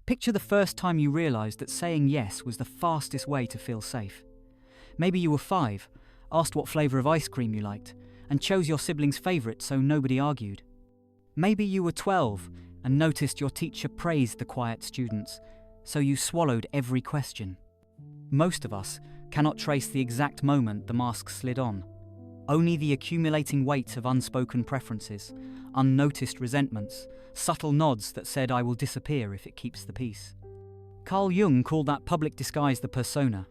Picture the first time you realized that saying yes was the fastest way to feel safe. Maybe you were 5, asked what flavor of ice cream you liked, and chose your sibling's favorite so nobody argued. Maybe you were 12 and noticed your teacher praised the quiet students, so you swallowed every question. Most of us cannot trace the exact moment the mask slid on. Only the accumulating weight of unspoken preferences, unnoticed resentments, subtle nods that said I will disappear if it keeps the peace. Carl Jung called that public disguise the persona,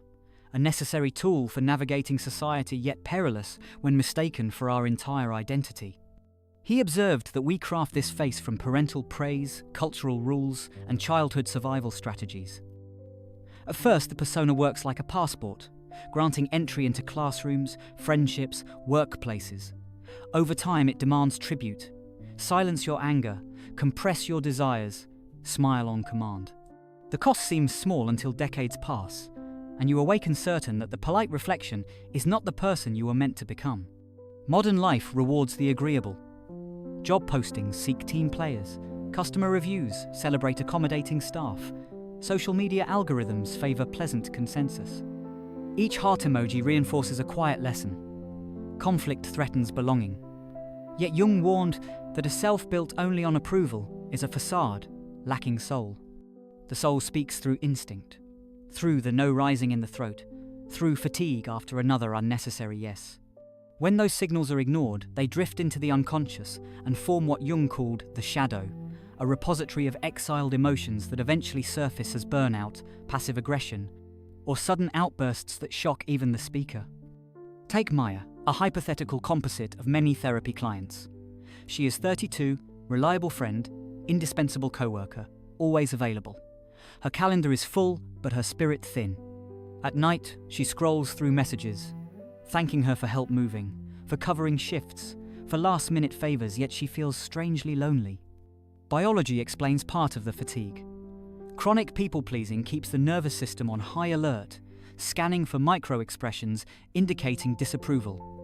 a necessary tool for navigating society yet perilous when mistaken for our entire identity. He observed that we craft this face from parental praise, cultural rules, and childhood survival strategies. At first, the persona works like a passport, granting entry into classrooms, friendships, workplaces. Over time, it demands tribute. Silence your anger, compress your desires, smile on command. The cost seems small until decades pass, and you awaken certain that the polite reflection is not the person you were meant to become. Modern life rewards the agreeable. Job postings seek team players, customer reviews celebrate accommodating staff, social media algorithms favor pleasant consensus. Each heart emoji reinforces a quiet lesson. Conflict threatens belonging. Yet Jung warned that a self built only on approval is a facade, lacking soul. The soul speaks through instinct, through the no rising in the throat, through fatigue after another unnecessary yes. When those signals are ignored, they drift into the unconscious and form what Jung called the shadow, a repository of exiled emotions that eventually surface as burnout, passive aggression, or sudden outbursts that shock even the speaker. Take Maya, a hypothetical composite of many therapy clients. She is 32, reliable friend, indispensable co-worker, always available. Her calendar is full, but her spirit thin. At night, she scrolls through messages, thanking her for help moving, for covering shifts, for last-minute favors, yet she feels strangely lonely. Biology explains part of the fatigue. Chronic people-pleasing keeps the nervous system on high alert, scanning for micro-expressions indicating disapproval.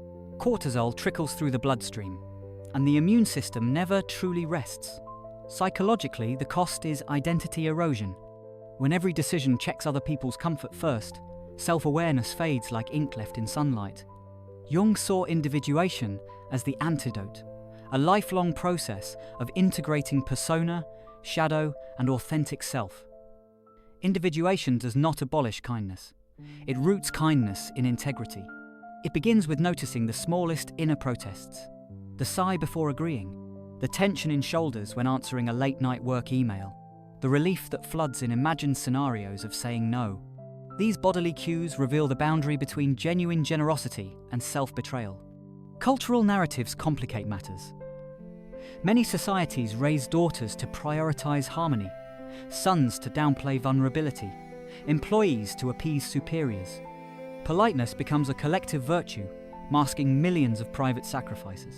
Cortisol trickles through the bloodstream, and the immune system never truly rests. Psychologically, the cost is identity erosion. When every decision checks other people's comfort first, self-awareness fades like ink left in sunlight. Jung saw individuation as the antidote, a lifelong process of integrating persona, shadow, and authentic self. Individuation does not abolish kindness. It roots kindness in integrity. It begins with noticing the smallest inner protests, the sigh before agreeing, the tension in shoulders when answering a late-night work email, the relief that floods in imagined scenarios of saying no. These bodily cues reveal the boundary between genuine generosity and self-betrayal. Cultural narratives complicate matters. Many societies raise daughters to prioritize harmony, sons to downplay vulnerability, employees to appease superiors. Politeness becomes a collective virtue, masking millions of private sacrifices.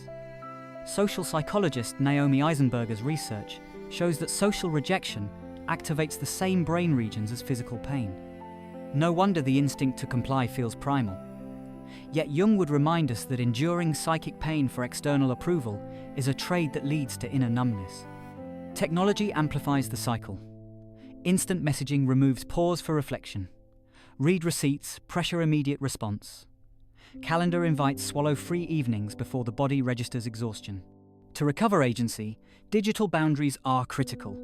Social psychologist Naomi Eisenberger's research shows that social rejection activates the same brain regions as physical pain. No wonder the instinct to comply feels primal. Yet Jung would remind us that enduring psychic pain for external approval is a trade that leads to inner numbness. Technology amplifies the cycle. Instant messaging removes pause for reflection. Read receipts, pressure immediate response. Calendar invites swallow-free evenings before the body registers exhaustion. To recover agency, digital boundaries are critical.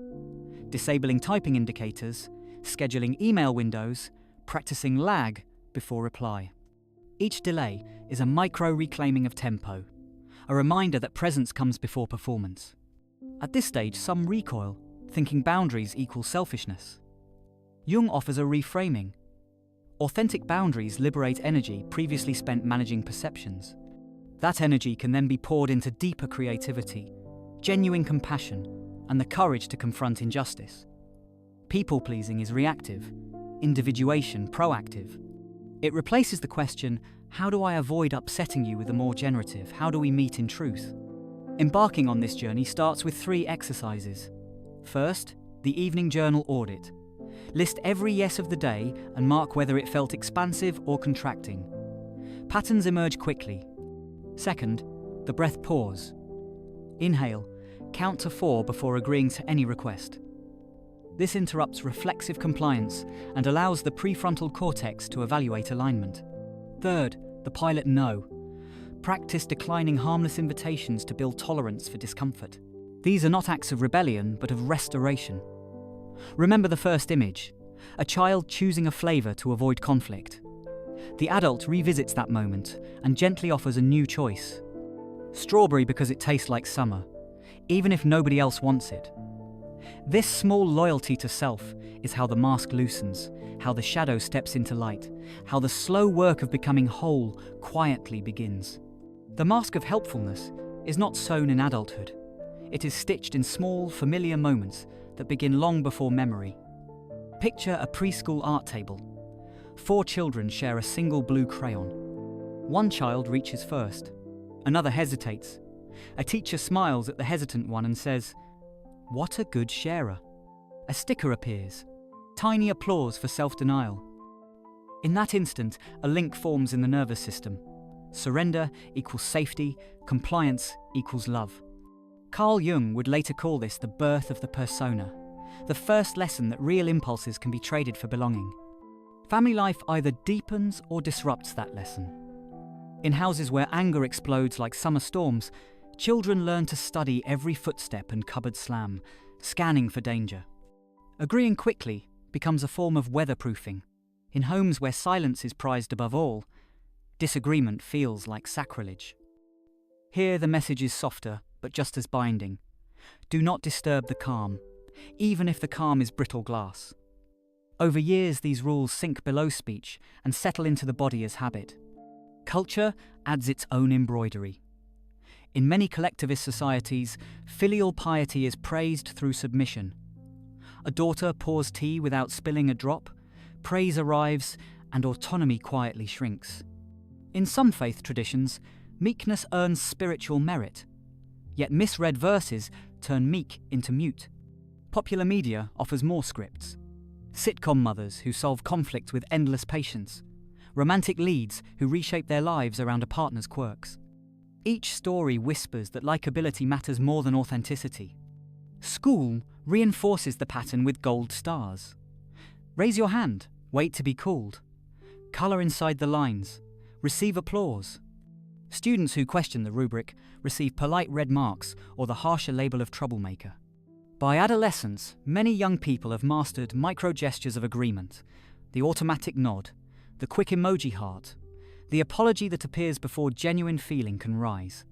Disabling typing indicators, scheduling email windows, practicing lag before reply. Each delay is a micro-reclaiming of tempo, a reminder that presence comes before performance. At this stage, some recoil, thinking boundaries equal selfishness. Jung offers a reframing. Authentic boundaries liberate energy previously spent managing perceptions. That energy can then be poured into deeper creativity, genuine compassion, and the courage to confront injustice. People-pleasing is reactive, individuation proactive. It replaces the question, how do I avoid upsetting you, with a more generative, how do we meet in truth? Embarking on this journey starts with 3 exercises. First, the evening journal audit. List every yes of the day and mark whether it felt expansive or contracting. Patterns emerge quickly. Second, the breath pause. Inhale, count to 4 before agreeing to any request. This interrupts reflexive compliance and allows the prefrontal cortex to evaluate alignment. Third, the pilot no. Practice declining harmless invitations to build tolerance for discomfort. These are not acts of rebellion, but of restoration. Remember the first image, a child choosing a flavour to avoid conflict. The adult revisits that moment and gently offers a new choice. Strawberry because it tastes like summer, even if nobody else wants it. This small loyalty to self is how the mask loosens, how the shadow steps into light, how the slow work of becoming whole quietly begins. The mask of helpfulness is not sewn in adulthood. It is stitched in small, familiar moments that begin long before memory. Picture a preschool art table. 4 children share a single blue crayon. One child reaches first. Another hesitates. A teacher smiles at the hesitant one and says, "What a good sharer." A sticker appears. Tiny applause for self-denial. In that instant, a link forms in the nervous system. Surrender equals safety, compliance equals love. Carl Jung would later call this the birth of the persona, the first lesson that real impulses can be traded for belonging. Family life either deepens or disrupts that lesson. In houses where anger explodes like summer storms, children learn to study every footstep and cupboard slam, scanning for danger. Agreeing quickly becomes a form of weatherproofing. In homes where silence is prized above all, disagreement feels like sacrilege. Here the message is softer, but just as binding. Do not disturb the calm, even if the calm is brittle glass. Over years, these rules sink below speech and settle into the body as habit. Culture adds its own embroidery. In many collectivist societies, filial piety is praised through submission. A daughter pours tea without spilling a drop, praise arrives, and autonomy quietly shrinks. In some faith traditions, meekness earns spiritual merit, yet misread verses turn meek into mute. Popular media offers more scripts. Sitcom mothers who solve conflict with endless patience. Romantic leads who reshape their lives around a partner's quirks. Each story whispers that likability matters more than authenticity. School reinforces the pattern with gold stars. Raise your hand, wait to be called. Colour inside the lines, receive applause. Students who question the rubric receive polite red marks or the harsher label of troublemaker. By adolescence, many young people have mastered micro-gestures of agreement, the automatic nod, the quick emoji heart, the apology that appears before genuine feeling can rise.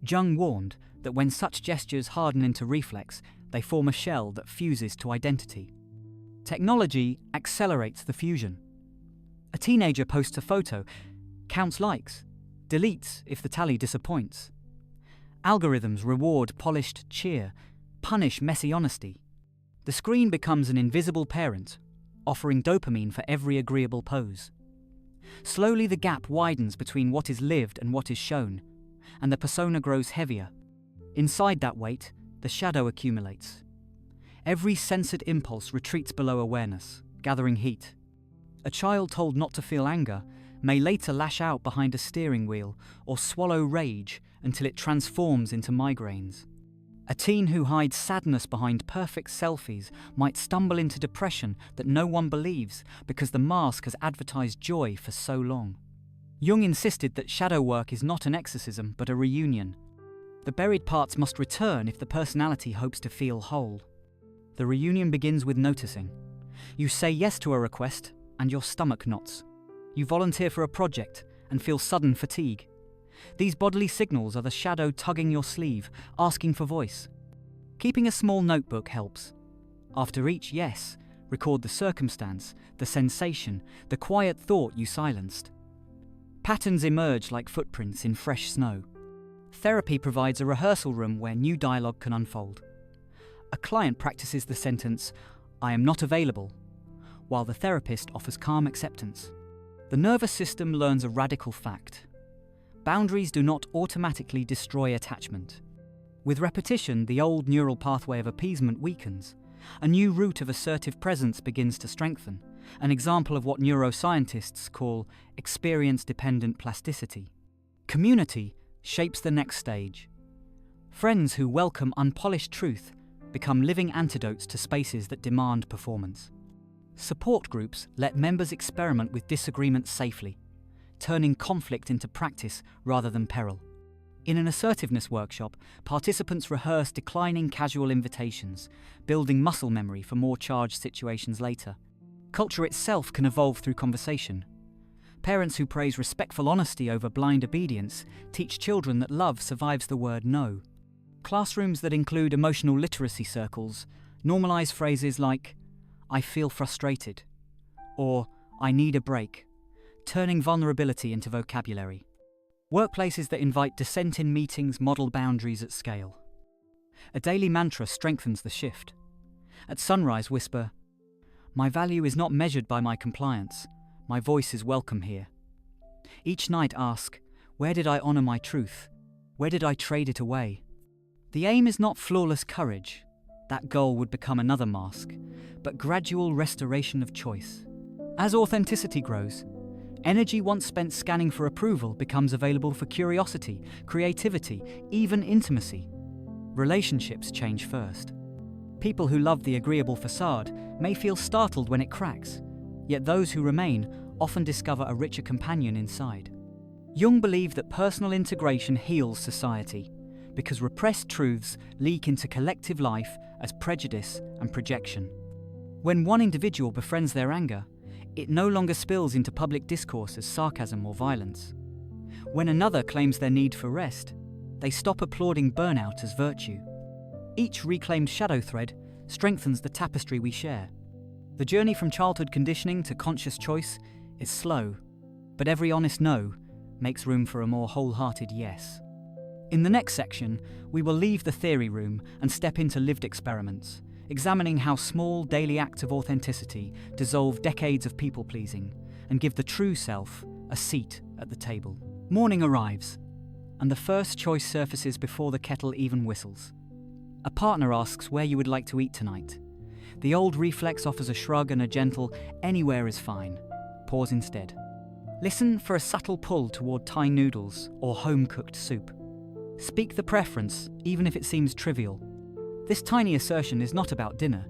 Jung warned that when such gestures harden into reflex, they form a shell that fuses to identity. Technology accelerates the fusion. A teenager posts a photo, counts likes, deletes if the tally disappoints. Algorithms reward polished cheer, punish messy honesty. The screen becomes an invisible parent, offering dopamine for every agreeable pose. Slowly the gap widens between what is lived and what is shown, and the persona grows heavier. Inside that weight, the shadow accumulates. Every censored impulse retreats below awareness, gathering heat. A child told not to feel anger may later lash out behind a steering wheel or swallow rage until it transforms into migraines. A teen who hides sadness behind perfect selfies might stumble into depression that no one believes because the mask has advertised joy for so long. Jung insisted that shadow work is not an exorcism but a reunion. The buried parts must return if the personality hopes to feel whole. The reunion begins with noticing. You say yes to a request and your stomach knots. You volunteer for a project and feel sudden fatigue. These bodily signals are the shadow tugging your sleeve, asking for voice. Keeping a small notebook helps. After each yes, record the circumstance, the sensation, the quiet thought you silenced. Patterns emerge like footprints in fresh snow. Therapy provides a rehearsal room where new dialogue can unfold. A client practices the sentence, "I am not available," while the therapist offers calm acceptance. The nervous system learns a radical fact. Boundaries do not automatically destroy attachment. With repetition, the old neural pathway of appeasement weakens. A new route of assertive presence begins to strengthen, an example of what neuroscientists call experience-dependent plasticity. Community shapes the next stage. Friends who welcome unpolished truth become living antidotes to spaces that demand performance. Support groups let members experiment with disagreement safely, turning conflict into practice rather than peril. In an assertiveness workshop, participants rehearse declining casual invitations, building muscle memory for more charged situations later. Culture itself can evolve through conversation. Parents who praise respectful honesty over blind obedience teach children that love survives the word no. Classrooms that include emotional literacy circles normalize phrases like, "I feel frustrated," or "I need a break," turning vulnerability into vocabulary. Workplaces that invite dissent in meetings model boundaries at scale. A daily mantra strengthens the shift. At sunrise, whisper, "My value is not measured by my compliance. My voice is welcome here." Each night ask, "Where did I honor my truth? Where did I trade it away?" The aim is not flawless courage. That goal would become another mask, but gradual restoration of choice. As authenticity grows, energy once spent scanning for approval becomes available for curiosity, creativity, even intimacy. Relationships change first. People who love the agreeable facade may feel startled when it cracks, yet those who remain often discover a richer companion inside. Jung believed that personal integration heals society, because repressed truths leak into collective life as prejudice and projection. When one individual befriends their anger, it no longer spills into public discourse as sarcasm or violence. When another claims their need for rest, they stop applauding burnout as virtue. Each reclaimed shadow thread strengthens the tapestry we share. The journey from childhood conditioning to conscious choice is slow, but every honest no makes room for a more wholehearted yes. In the next section, we will leave the theory room and step into lived experiments, examining how small daily acts of authenticity dissolve decades of people-pleasing and give the true self a seat at the table. Morning arrives, and the first choice surfaces before the kettle even whistles. A partner asks where you would like to eat tonight. The old reflex offers a shrug and a gentle, "Anywhere is fine." Pause instead. Listen for a subtle pull toward Thai noodles or home-cooked soup. Speak the preference, even if it seems trivial. This tiny assertion is not about dinner.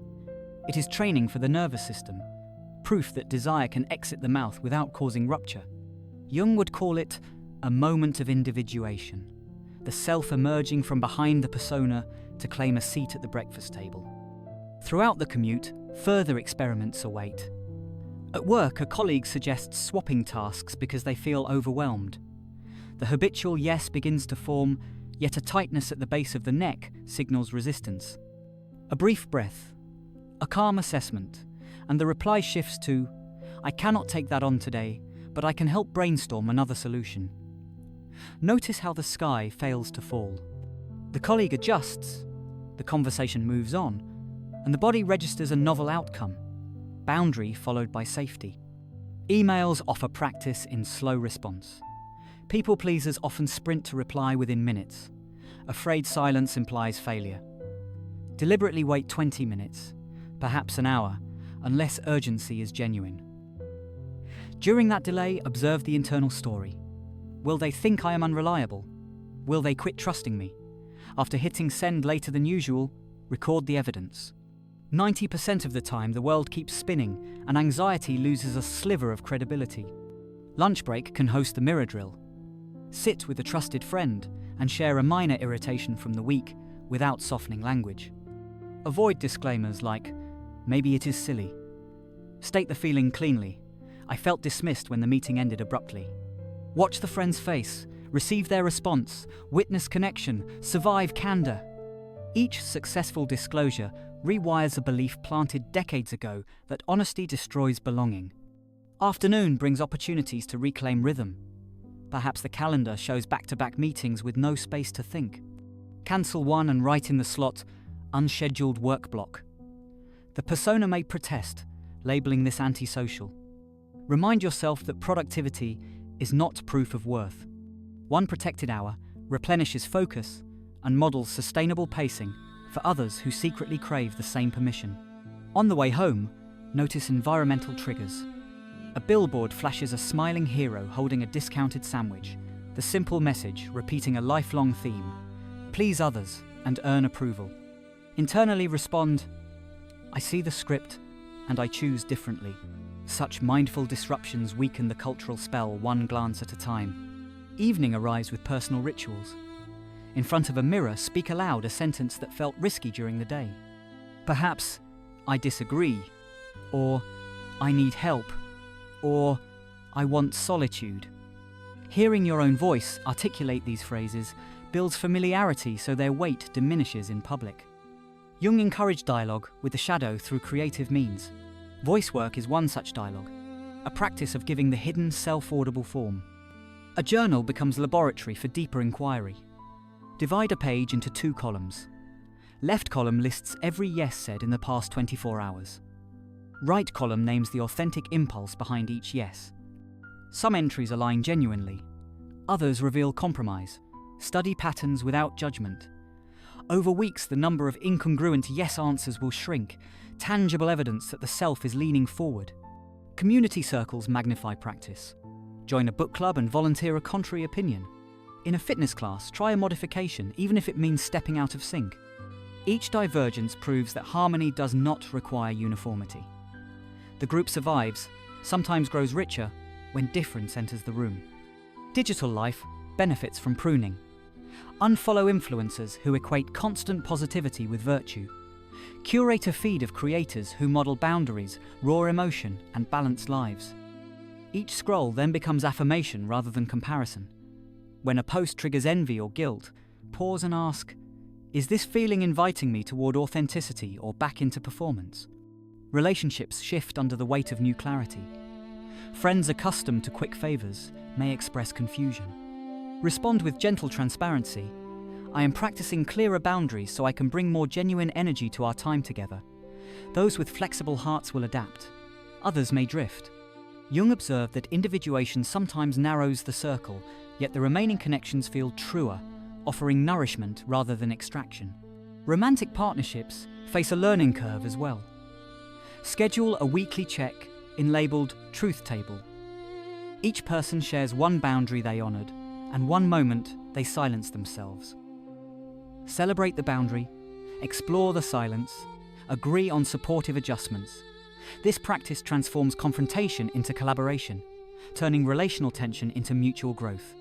It is training for the nervous system, proof that desire can exit the mouth without causing rupture. Jung would call it a moment of individuation, the self emerging from behind the persona to claim a seat at the breakfast table. Throughout the commute, further experiments await. At work, a colleague suggests swapping tasks because they feel overwhelmed. The habitual yes begins to form, yet a tightness at the base of the neck signals resistance. A brief breath, a calm assessment, and the reply shifts to, "I cannot take that on today, but I can help brainstorm another solution." Notice how the sky fails to fall. The colleague adjusts, the conversation moves on, and the body registers a novel outcome, boundary followed by safety. Emails offer practice in slow response. People pleasers often sprint to reply within minutes. Afraid silence implies failure. Deliberately wait 20 minutes, perhaps an hour, unless urgency is genuine. During that delay, observe the internal story. Will they think I am unreliable? Will they quit trusting me? After hitting send later than usual, record the evidence. 90% of the time, the world keeps spinning, and anxiety loses a sliver of credibility. Lunch break can host the mirror drill. Sit with a trusted friend and share a minor irritation from the week without softening language. Avoid disclaimers like, "Maybe it is silly." State the feeling cleanly. "I felt dismissed when the meeting ended abruptly." Watch the friend's face, receive their response, witness connection, survive candor. Each successful disclosure rewires a belief planted decades ago that honesty destroys belonging. Afternoon brings opportunities to reclaim rhythm. Perhaps the calendar shows back-to-back meetings with no space to think. Cancel one and write in the slot, "Unscheduled work block." The persona may protest, labeling this antisocial. Remind yourself that productivity is not proof of worth. One protected hour replenishes focus and models sustainable pacing for others who secretly crave the same permission. On the way home, notice environmental triggers. A billboard flashes a smiling hero holding a discounted sandwich, the simple message repeating a lifelong theme: please others and earn approval. Internally respond, I see the script and I choose differently. Such mindful disruptions weaken the cultural spell one glance at a time. Evening arrives with personal rituals. In front of a mirror, speak aloud a sentence that felt risky during the day. Perhaps, I disagree, or I need help, or I want solitude. Hearing your own voice articulate these phrases builds familiarity so their weight diminishes in public. Jung encouraged dialogue with the shadow through creative means. Voice work is one such dialogue, a practice of giving the hidden self-audible form. A journal becomes laboratory for deeper inquiry. Divide a page into 2 columns. Left column lists every yes said in the past 24 hours. Right column names the authentic impulse behind each yes. Some entries align genuinely. Others reveal compromise. Study patterns without judgment. Over weeks, the number of incongruent yes answers will shrink, tangible evidence that the self is leaning forward. Community circles magnify practice. Join a book club and volunteer a contrary opinion. In a fitness class, try a modification, even if it means stepping out of sync. Each divergence proves that harmony does not require uniformity. The group survives, sometimes grows richer, when difference enters the room. Digital life benefits from pruning. Unfollow influencers who equate constant positivity with virtue. Curate a feed of creators who model boundaries, raw emotion, and balanced lives. Each scroll then becomes affirmation rather than comparison. When a post triggers envy or guilt, pause and ask, is this feeling inviting me toward authenticity or back into performance? Relationships shift under the weight of new clarity. Friends accustomed to quick favors may express confusion. Respond with gentle transparency. I am practicing clearer boundaries so I can bring more genuine energy to our time together. Those with flexible hearts will adapt. Others may drift. Jung observed that individuation sometimes narrows the circle, yet the remaining connections feel truer, offering nourishment rather than extraction. Romantic partnerships face a learning curve as well. Schedule a weekly check in labelled Truth Table. Each person shares one boundary they honoured and one moment they silenced themselves. Celebrate the boundary, explore the silence, agree on supportive adjustments. This practice transforms confrontation into collaboration, turning relational tension into mutual growth.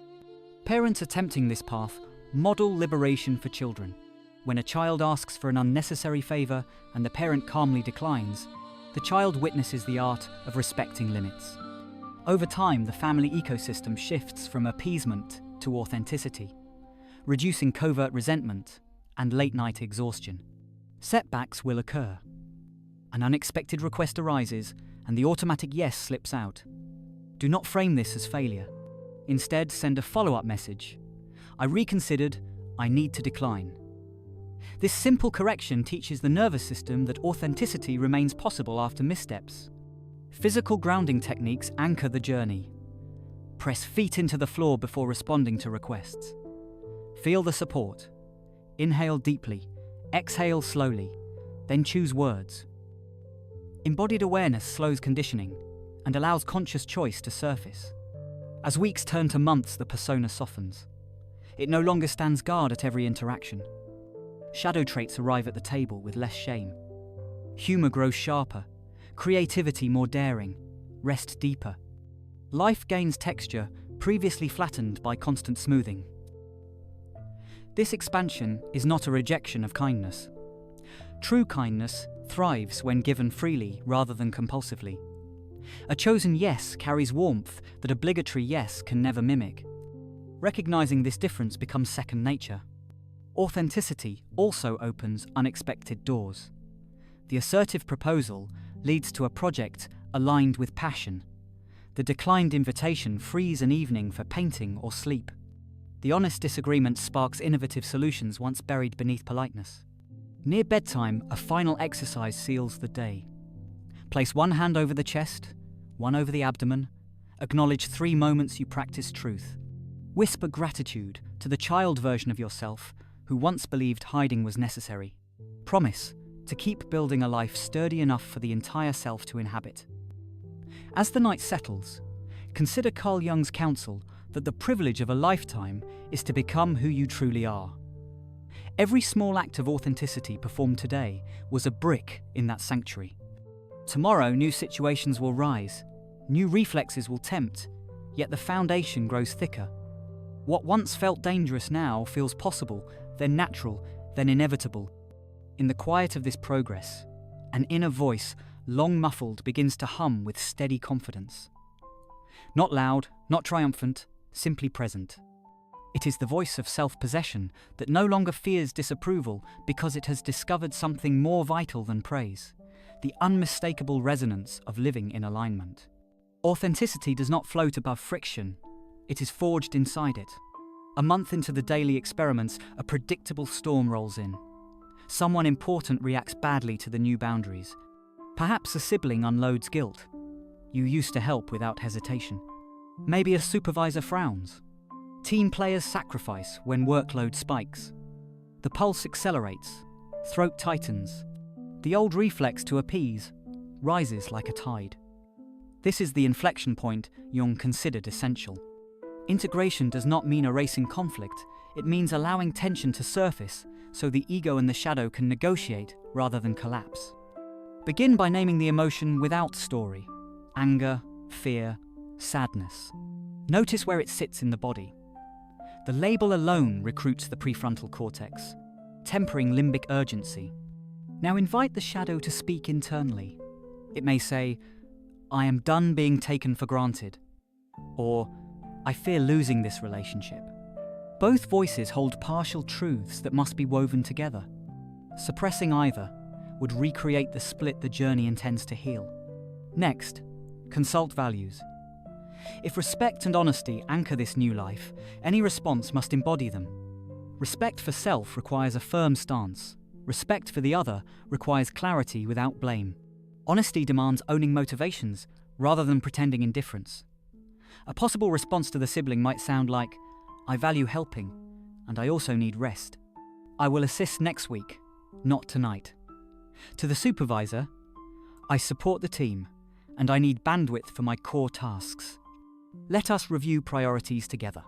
Parents attempting this path model liberation for children. When a child asks for an unnecessary favour and the parent calmly declines, the child witnesses the art of respecting limits. Over time, the family ecosystem shifts from appeasement to authenticity, reducing covert resentment and late-night exhaustion. Setbacks will occur. An unexpected request arises and the automatic yes slips out. Do not frame this as failure. Instead, send a follow-up message. I reconsidered, I need to decline. This simple correction teaches the nervous system that authenticity remains possible after missteps. Physical grounding techniques anchor the journey. Press feet into the floor before responding to requests. Feel the support. Inhale deeply, exhale slowly, then choose words. Embodied awareness slows conditioning and allows conscious choice to surface. As weeks turn to months, the persona softens. It no longer stands guard at every interaction. Shadow traits arrive at the table with less shame. Humour grows sharper, creativity more daring, rest deeper. Life gains texture previously flattened by constant smoothing. This expansion is not a rejection of kindness. True kindness thrives when given freely rather than compulsively. A chosen yes carries warmth that obligatory yes can never mimic. Recognizing this difference becomes second nature. Authenticity also opens unexpected doors. The assertive proposal leads to a project aligned with passion. The declined invitation frees an evening for painting or sleep. The honest disagreement sparks innovative solutions once buried beneath politeness. Near bedtime, a final exercise seals the day. Place one hand over the chest, one over the abdomen. Acknowledge 3 moments you practice truth. Whisper gratitude to the child version of yourself who once believed hiding was necessary. Promise to keep building a life sturdy enough for the entire self to inhabit. As the night settles, consider Carl Jung's counsel that the privilege of a lifetime is to become who you truly are. Every small act of authenticity performed today was a brick in that sanctuary. Tomorrow, new situations will rise, new reflexes will tempt, yet the foundation grows thicker. What once felt dangerous now feels possible, then natural, then inevitable. In the quiet of this progress, an inner voice, long muffled, begins to hum with steady confidence. Not loud, not triumphant, simply present. It is the voice of self-possession that no longer fears disapproval because it has discovered something more vital than praise, the unmistakable resonance of living in alignment. Authenticity does not float above friction, it is forged inside it. A month into the daily experiments, a predictable storm rolls in. Someone important reacts badly to the new boundaries. Perhaps a sibling unloads guilt. You used to help without hesitation. Maybe a supervisor frowns. Team players sacrifice when workload spikes. The pulse accelerates, throat tightens. The old reflex to appease rises like a tide. This is the inflection point Jung considered essential. Integration does not mean erasing conflict, it means allowing tension to surface so the ego and the shadow can negotiate rather than collapse. Begin by naming the emotion without story: anger, fear, sadness. Notice where it sits in the body. The label alone recruits the prefrontal cortex, tempering limbic urgency. Now invite the shadow to speak internally. It may say, "I am done being taken for granted," or "I fear losing this relationship." Both voices hold partial truths that must be woven together. Suppressing either would recreate the split the journey intends to heal. Next, consult values. If respect and honesty anchor this new life, any response must embody them. Respect for self requires a firm stance. Respect for the other requires clarity without blame. Honesty demands owning motivations rather than pretending indifference. A possible response to the sibling might sound like, "I value helping, and I also need rest. I will assist next week, not tonight." To the supervisor, "I support the team, and I need bandwidth for my core tasks. Let us review priorities together."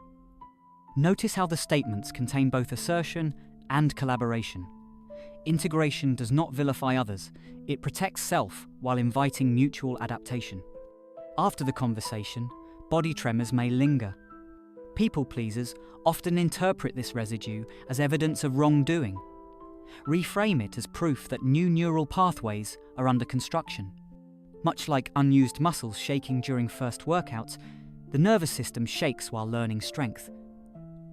Notice how the statements contain both assertion and collaboration. Integration does not vilify others, it protects self while inviting mutual adaptation. After the conversation, body tremors may linger. People pleasers often interpret this residue as evidence of wrongdoing. Reframe it as proof that new neural pathways are under construction. Much like unused muscles shaking during first workouts, the nervous system shakes while learning strength.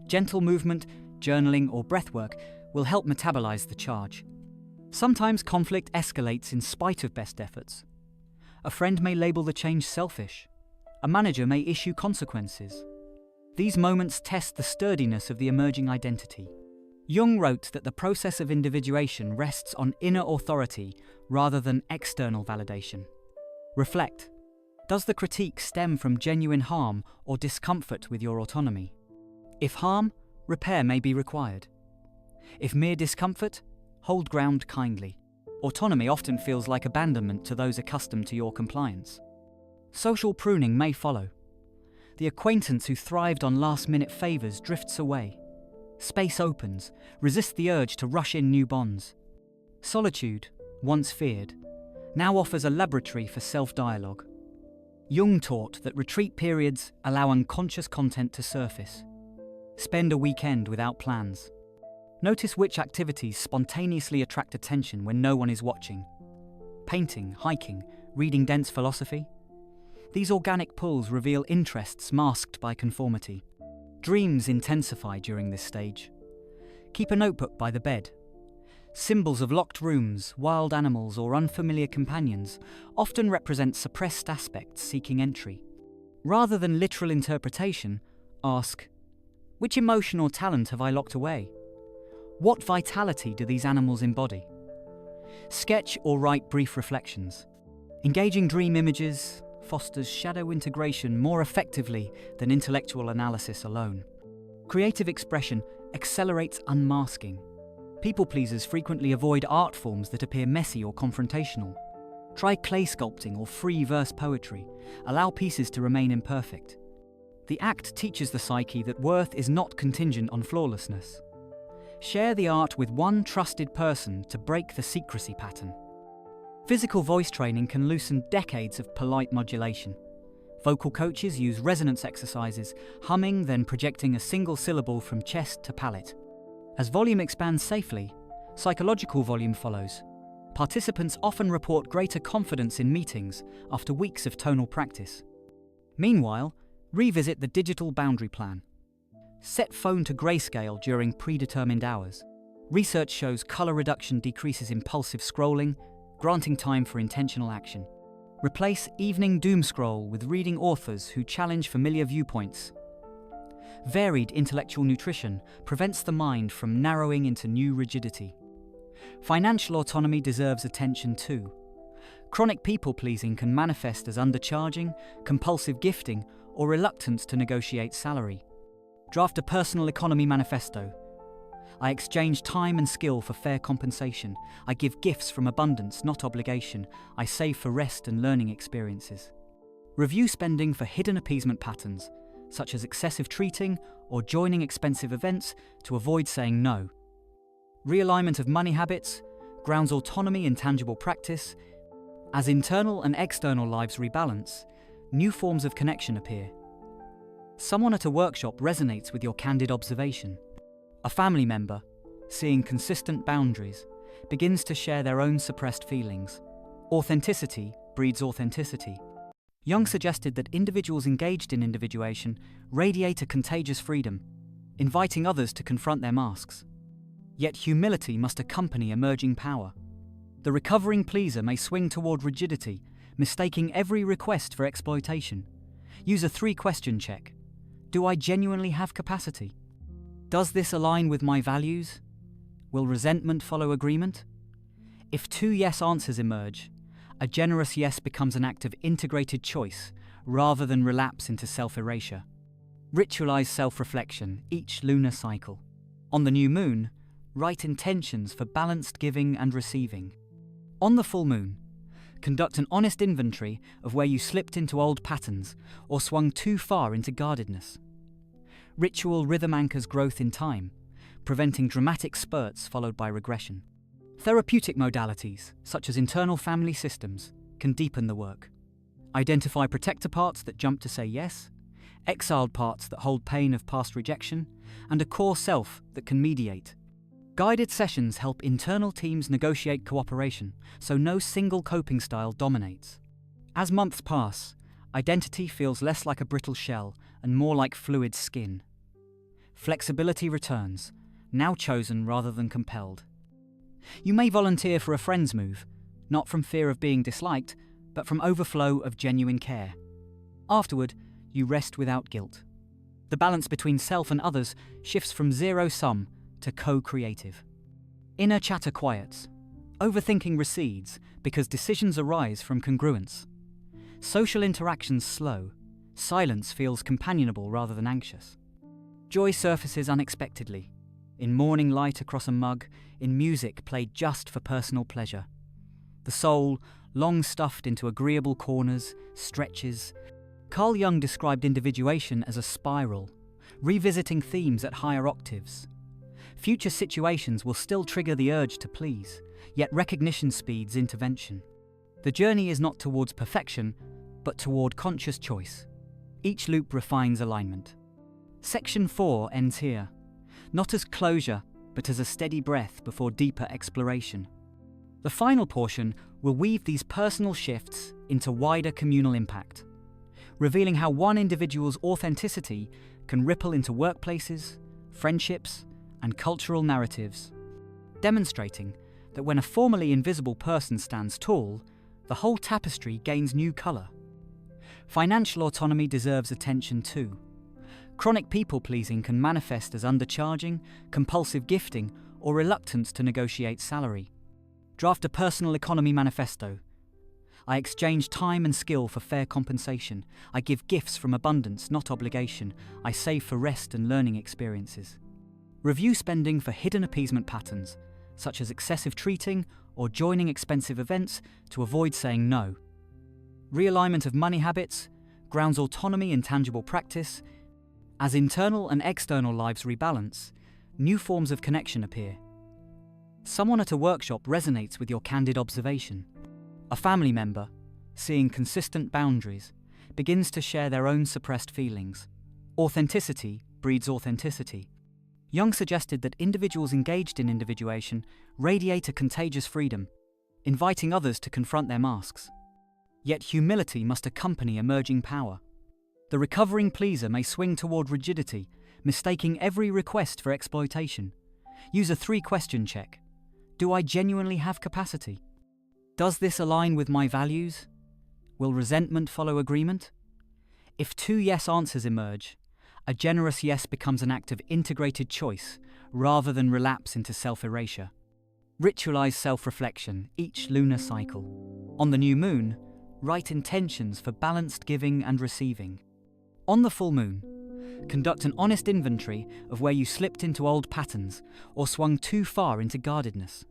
Gentle movement, journaling, or breathwork will help metabolize the charge. Sometimes conflict escalates in spite of best efforts. A friend may label the change selfish. A manager may issue consequences. These moments test the sturdiness of the emerging identity. Jung wrote that the process of individuation rests on inner authority rather than external validation. Reflect. Does the critique stem from genuine harm or discomfort with your autonomy? If harm, repair may be required. If mere discomfort, hold ground kindly. Autonomy often feels like abandonment to those accustomed to your compliance. Social pruning may follow. The acquaintance who thrived on last-minute favours drifts away. Space opens, resist the urge to rush in new bonds. Solitude, once feared, now offers a laboratory for self-dialogue. Jung taught that retreat periods allow unconscious content to surface. Spend a weekend without plans. Notice which activities spontaneously attract attention when no one is watching. Painting, hiking, reading dense philosophy. These organic pulls reveal interests masked by conformity. Dreams intensify during this stage. Keep a notebook by the bed. Symbols of locked rooms, wild animals, or unfamiliar companions often represent suppressed aspects seeking entry. Rather than literal interpretation, ask, which emotion or talent have I locked away? What vitality do these animals embody? Sketch or write brief reflections. Engaging dream images fosters shadow integration more effectively than intellectual analysis alone. Creative expression accelerates unmasking. People pleasers frequently avoid art forms that appear messy or confrontational. Try clay sculpting or free verse poetry. Allow pieces to remain imperfect. The act teaches the psyche that worth is not contingent on flawlessness. Share the art with one trusted person to break the secrecy pattern. Physical voice training can loosen decades of polite modulation. Vocal coaches use resonance exercises, humming, then projecting a single syllable from chest to palate. As volume expands safely, psychological volume follows. Participants often report greater confidence in meetings after weeks of tonal practice. Meanwhile, revisit the digital boundary plan. Set phone to grayscale during predetermined hours. Research shows color reduction decreases impulsive scrolling, granting time for intentional action. Replace evening doom scroll with reading authors who challenge familiar viewpoints. Varied intellectual nutrition prevents the mind from narrowing into new rigidity. Financial autonomy deserves attention too. Chronic people-pleasing can manifest as undercharging, compulsive gifting, or reluctance to negotiate salary. Draft a personal economy manifesto. I exchange time and skill for fair compensation. I give gifts from abundance, not obligation. I save for rest and learning experiences. Review spending for hidden appeasement patterns, such as excessive treating or joining expensive events to avoid saying no. Realignment of money habits grounds autonomy in tangible practice. As internal and external lives rebalance, new forms of connection appear. Someone at a workshop resonates with your candid observation. A family member, seeing consistent boundaries, begins to share their own suppressed feelings. Authenticity breeds authenticity. Jung suggested that individuals engaged in individuation radiate a contagious freedom, inviting others to confront their masks. Yet humility must accompany emerging power. The recovering pleaser may swing toward rigidity, mistaking every request for exploitation. Use a 3-question check. Do I genuinely have capacity? Does this align with my values? Will resentment follow agreement? If 2 yes answers emerge, a generous yes becomes an act of integrated choice rather than relapse into self-erasure. Ritualize self-reflection each lunar cycle. On the new moon, write intentions for balanced giving and receiving. On the full moon, conduct an honest inventory of where you slipped into old patterns or swung too far into guardedness. Ritual rhythm anchors growth in time, preventing dramatic spurts followed by regression. Therapeutic modalities, such as internal family systems, can deepen the work. Identify protector parts that jump to say yes, exiled parts that hold pain of past rejection, and a core self that can mediate. Guided sessions help internal teams negotiate cooperation, so no single coping style dominates. As months pass, identity feels less like a brittle shell and more like fluid skin. Flexibility returns, now chosen rather than compelled. You may volunteer for a friend's move, not from fear of being disliked, but from overflow of genuine care. Afterward, you rest without guilt. The balance between self and others shifts from zero-sum to co-creative. Inner chatter quiets. Overthinking recedes because decisions arise from congruence. Social interactions slow. Silence feels companionable rather than anxious. Joy surfaces unexpectedly. In morning light across a mug, in music played just for personal pleasure. The soul, long stuffed into agreeable corners, stretches. Carl Jung described individuation as a spiral, revisiting themes at higher octaves. Future situations will still trigger the urge to please, yet recognition speeds intervention. The journey is not towards perfection, but toward conscious choice. Each loop refines alignment. Section 4 ends here, not as closure, but as a steady breath before deeper exploration. The final portion will weave these personal shifts into wider communal impact, revealing how one individual's authenticity can ripple into workplaces, friendships, and cultural narratives, demonstrating that when a formerly invisible person stands tall, the whole tapestry gains new colour. Financial autonomy deserves attention too. Chronic people-pleasing can manifest as undercharging, compulsive gifting, or reluctance to negotiate salary. Draft a personal economy manifesto. I exchange time and skill for fair compensation. I give gifts from abundance, not obligation. I save for rest and learning experiences. Review spending for hidden appeasement patterns, such as excessive treating or joining expensive events to avoid saying no. Realignment of money habits grounds autonomy in tangible practice. As internal and external lives rebalance, new forms of connection appear. Someone at a workshop resonates with your candid observation. A family member, seeing consistent boundaries, begins to share their own suppressed feelings. Authenticity breeds authenticity. Jung suggested that individuals engaged in individuation radiate a contagious freedom, inviting others to confront their masks. Yet humility must accompany emerging power. The recovering pleaser may swing toward rigidity, mistaking every request for exploitation. Use a 3-question check. Do I genuinely have capacity? Does this align with my values? Will resentment follow agreement? If 2 yes answers emerge, a generous yes becomes an act of integrated choice rather than relapse into self-erasure. Ritualize self-reflection each lunar cycle. On the new moon, write intentions for balanced giving and receiving. On the full moon, conduct an honest inventory of where you slipped into old patterns or swung too far into guardedness.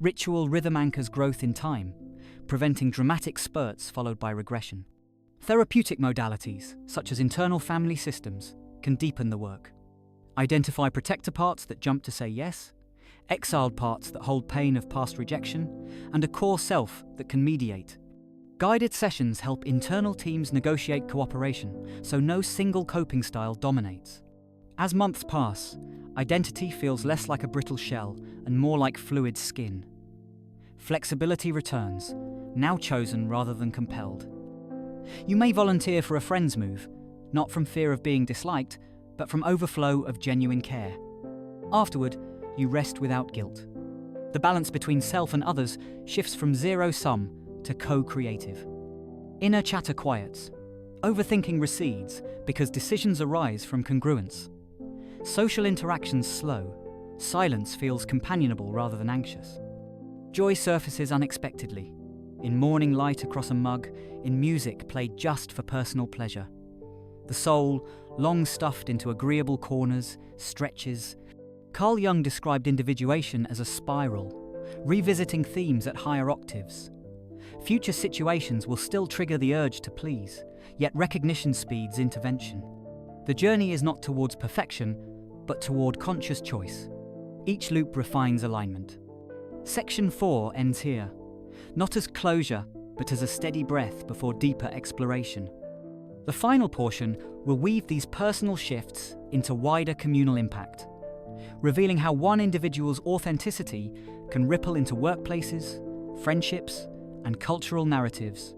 Ritual rhythm anchors growth in time, preventing dramatic spurts followed by regression. Therapeutic modalities, such as internal family systems, can deepen the work. Identify protector parts that jump to say yes, exiled parts that hold pain of past rejection, and a core self that can mediate. Guided sessions help internal teams negotiate cooperation, so no single coping style dominates. As months pass, identity feels less like a brittle shell and more like fluid skin. Flexibility returns, now chosen rather than compelled. You may volunteer for a friend's move, not from fear of being disliked, but from overflow of genuine care. Afterward, you rest without guilt. The balance between self and others shifts from zero-sum to co-creative. Inner chatter quiets. Overthinking recedes because decisions arise from congruence. Social interactions slow. Silence feels companionable rather than anxious. Joy surfaces unexpectedly. In morning light across a mug, in music played just for personal pleasure. The soul, long stuffed into agreeable corners, stretches. Carl Jung described individuation as a spiral, revisiting themes at higher octaves. Future situations will still trigger the urge to please, yet recognition speeds intervention. The journey is not towards perfection, but toward conscious choice. Each loop refines alignment. Section 4 ends here, not as closure, but as a steady breath before deeper exploration. The final portion will weave these personal shifts into wider communal impact, revealing how one individual's authenticity can ripple into workplaces, friendships, and cultural narratives,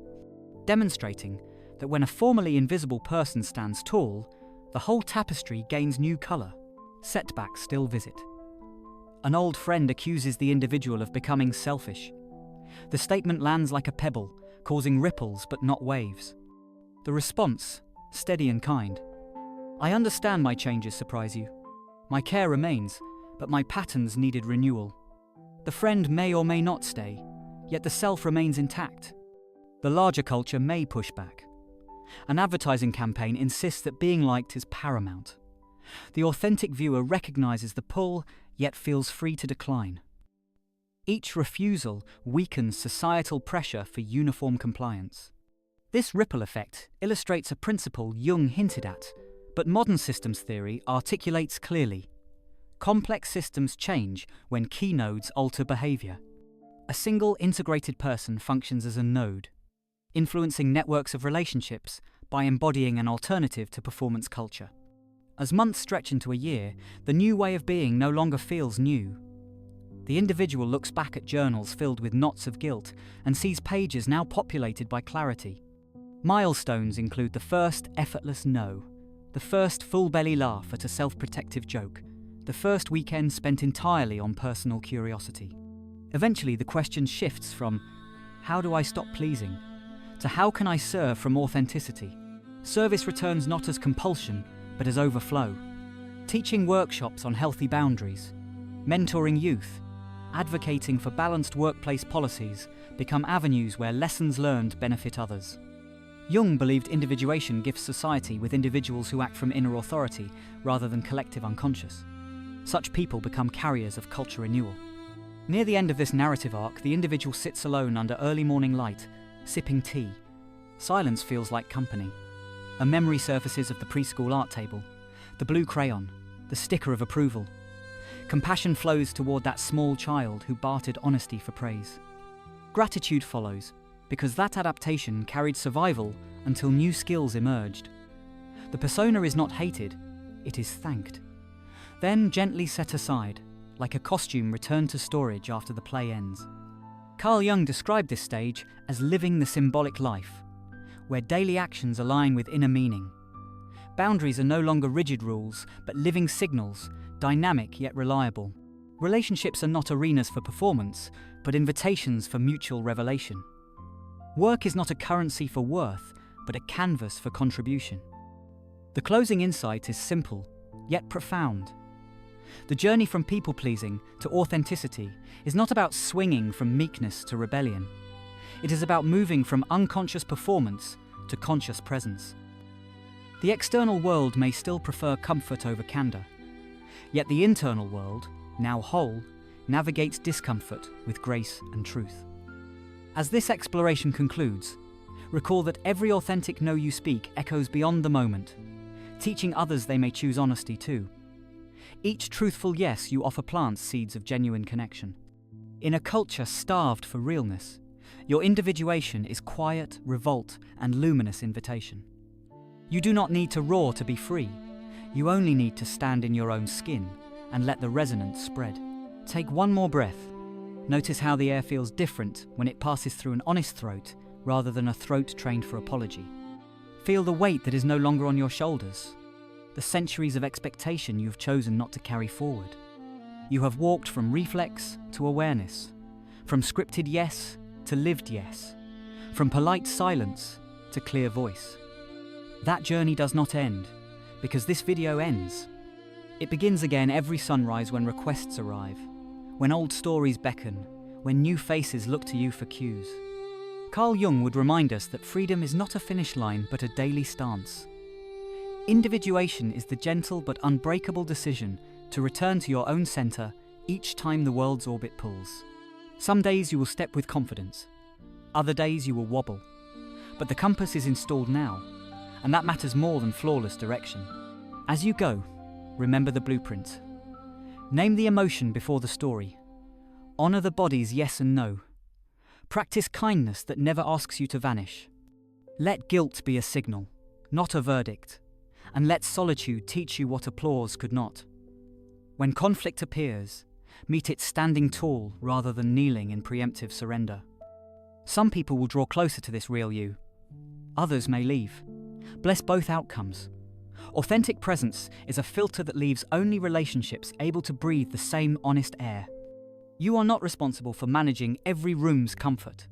demonstrating that when a formerly invisible person stands tall, the whole tapestry gains new colour. Setbacks still visit. An old friend accuses the individual of becoming selfish. The statement lands like a pebble, causing ripples but not waves. The response, steady and kind. I understand my changes surprise you. My care remains, but my patterns needed renewal. The friend may or may not stay, yet the self remains intact. The larger culture may push back. An advertising campaign insists that being liked is paramount. The authentic viewer recognizes the pull, yet feels free to decline. Each refusal weakens societal pressure for uniform compliance. This ripple effect illustrates a principle Jung hinted at, but modern systems theory articulates clearly. Complex systems change when key nodes alter behavior. A single integrated person functions as a node, influencing networks of relationships by embodying an alternative to performance culture. As months stretch into a year, the new way of being no longer feels new. The individual looks back at journals filled with knots of guilt and sees pages now populated by clarity. Milestones include the first effortless no, the first full-belly laugh at a self-protective joke, the first weekend spent entirely on personal curiosity. Eventually, the question shifts from, how do I stop pleasing, to how can I serve from authenticity? Service returns not as compulsion, but as overflow. Teaching workshops on healthy boundaries, mentoring youth, advocating for balanced workplace policies become avenues where lessons learned benefit others. Jung believed individuation gifts society with individuals who act from inner authority rather than collective unconscious. Such people become carriers of culture renewal. Near the end of this narrative arc, the individual sits alone under early morning light, sipping tea. Silence feels like company. A memory surfaces of the preschool art table, the blue crayon, the sticker of approval, Compassion flows toward that small child who bartered honesty for praise. Gratitude follows, because that adaptation carried survival until new skills emerged. The persona is not hated, it is thanked. Then gently set aside, like a costume returned to storage after the play ends. Carl Jung described this stage as living the symbolic life, where daily actions align with inner meaning. Boundaries are no longer rigid rules, but living signals, dynamic yet reliable. Relationships are not arenas for performance, but invitations for mutual revelation. Work is not a currency for worth, but a canvas for contribution. The closing insight is simple, yet profound. The journey from people-pleasing to authenticity is not about swinging from meekness to rebellion. It is about moving from unconscious performance to conscious presence. The external world may still prefer comfort over candor, yet the internal world, now whole, navigates discomfort with grace and truth. As this exploration concludes, recall that every authentic no you speak echoes beyond the moment, teaching others they may choose honesty too. Each truthful yes you offer plants seeds of genuine connection. In a culture starved for realness, your individuation is quiet, revolt, and luminous invitation. You do not need to roar to be free. You only need to stand in your own skin and let the resonance spread. Take one more breath. Notice how the air feels different when it passes through an honest throat rather than a throat trained for apology. Feel the weight that is no longer on your shoulders, the centuries of expectation you have chosen not to carry forward. You have walked from reflex to awareness, from scripted yes to lived yes, from polite silence to clear voice. That journey does not end, because this video ends. It begins again every sunrise when requests arrive, when old stories beckon, when new faces look to you for cues. Carl Jung would remind us that freedom is not a finish line but a daily stance. Individuation is the gentle but unbreakable decision to return to your own center each time the world's orbit pulls. Some days you will step with confidence, other days you will wobble, but the compass is installed now, and that matters more than flawless direction. As you go, remember the blueprint. Name the emotion before the story. Honor the body's yes and no. Practice kindness that never asks you to vanish. Let guilt be a signal, not a verdict, and let solitude teach you what applause could not. When conflict appears, meet it standing tall rather than kneeling in preemptive surrender. Some people will draw closer to this real you. Others may leave. Bless both outcomes. Authentic presence is a filter that leaves only relationships able to breathe the same honest air. You are not responsible for managing every room's comfort.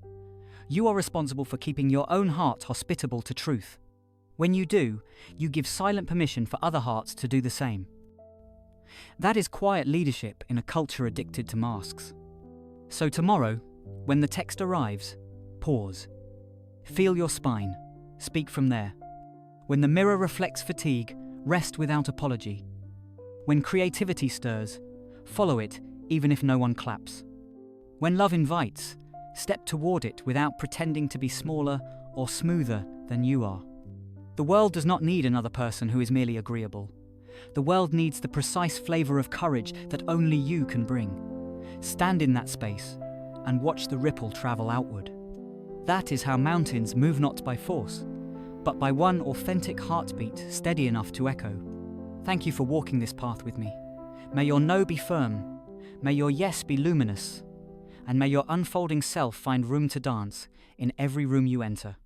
You are responsible for keeping your own heart hospitable to truth. When you do, you give silent permission for other hearts to do the same. That is quiet leadership in a culture addicted to masks. So tomorrow, when the text arrives, pause. Feel your spine. Speak from there. When the mirror reflects fatigue, rest without apology. When creativity stirs, follow it even if no one claps. When love invites, step toward it without pretending to be smaller or smoother than you are. The world does not need another person who is merely agreeable. The world needs the precise flavor of courage that only you can bring. Stand in that space and watch the ripple travel outward. That is how mountains move not by force, but by one authentic heartbeat steady enough to echo. Thank you for walking this path with me. May your no be firm, may your yes be luminous, and may your unfolding self find room to dance in every room you enter.